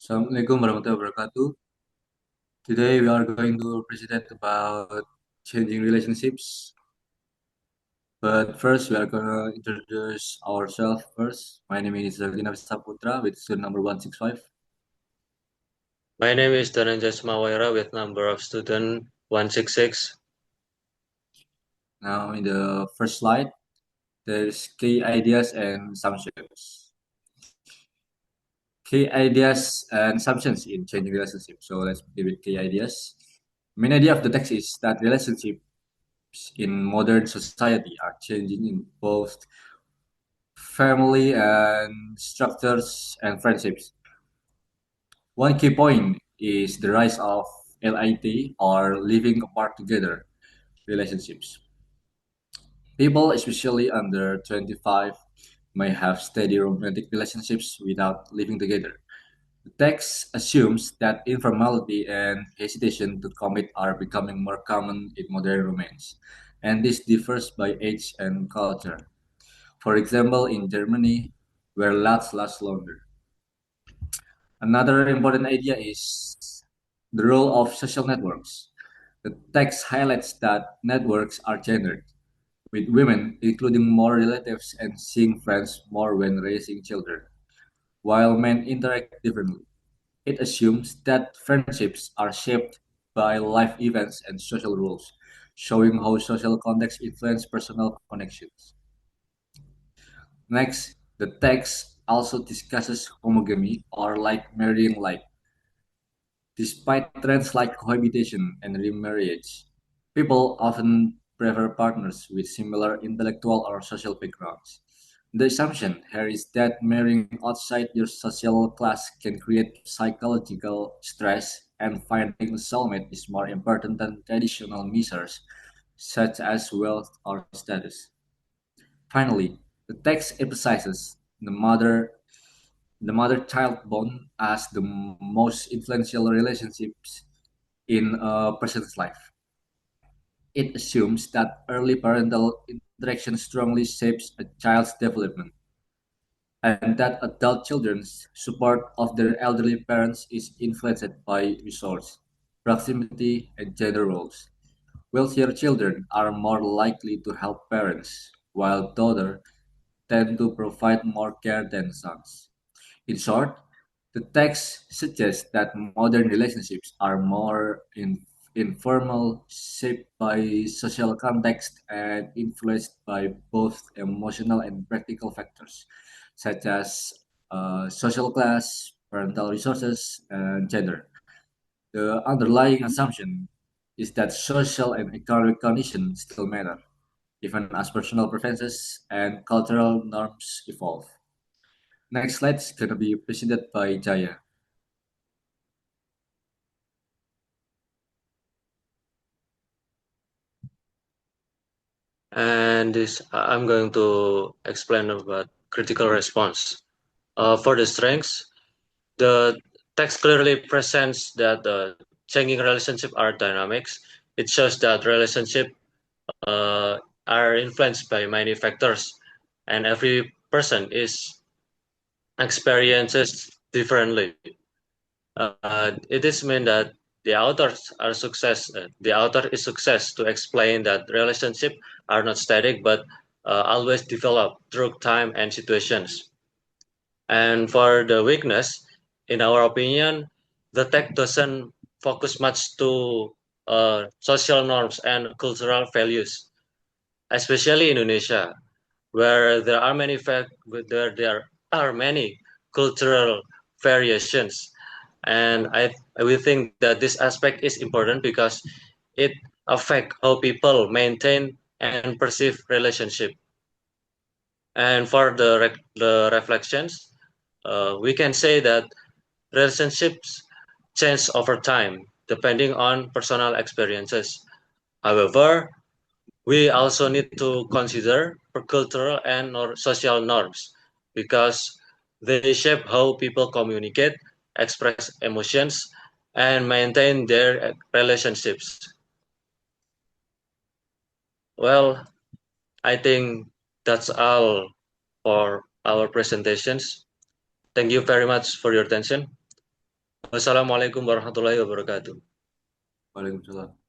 Assalamualaikum warahmatullahi wabarakatuh. Today we are going to present about changing relationships. But first, we are going to introduce ourselves first. My name is Zaky Saputra with student number 165. My name is Dhananjaya Pawira with number of student 166. Now, in the first slide, there's key ideas and assumptions. Key ideas and assumptions in changing relationships. So let's begin with key ideas. Main idea of the text is that relationships in modern society are changing in both family and structures and friendships. One key point is the rise of LIT or living apart together relationships. People, especially under 25, may have steady romantic relationships without living together. The text assumes that informality and hesitation to commit are becoming more common in modern romance, and this differs by age and culture. For example, in Germany, where loves last longer. Another important idea is the role of social networks. The text highlights that networks are gendered, with women including more relatives and seeing friends more when raising children, while men interact differently. It assumes that friendships are shaped by life events and social rules, showing how social context influence personal connections. Next, the text also discusses homogamy or like marrying like. Despite trends like cohabitation and remarriage, people often prefer partners with similar intellectual or social backgrounds. The assumption here is that marrying outside your social class can create psychological stress, and finding a soulmate is more important than traditional measures such as wealth or status. Finally, the text emphasizes the mother-child bond as the most influential relationships in a person's life. It assumes that early parental interaction strongly shapes a child's development, and that adult children's support of their elderly parents is influenced by resource, proximity, and gender roles. Wealthier children are more likely to help parents, while daughters tend to provide more care than sons. In short, the text suggests that modern relationships are more informal, shaped by social context, and influenced by both emotional and practical factors, such as social class, parental resources, and gender. The underlying assumption is that social and economic conditions still matter, even as personal preferences and cultural norms evolve. Next slide is going to be presented by Jaya. And this I'm going to explain about critical response. For the strengths, the text clearly presents that the changing relationship are dynamics. It shows that relationship uh, are influenced by many factors, and every person is experiences differently. It is mean that the author is success to explain that relationships are not static but always develop through time and situations. And for the weakness, in our opinion, the text doesn't focus much to social norms and cultural values, especially in Indonesia, where there are many cultural variations, and I will think that this aspect is important because it affect how people maintain and perceive relationship. And for the reflections, we can say that relationships change over time depending on personal experiences. However, we also need to consider cultural and social norms because they shape how people communicate, express emotions, and maintain their relationships. Well, I think that's all for our presentations. Thank you very much for your attention. Wassalamualaikum warahmatullahi wabarakatuh. Waalaikumsalam.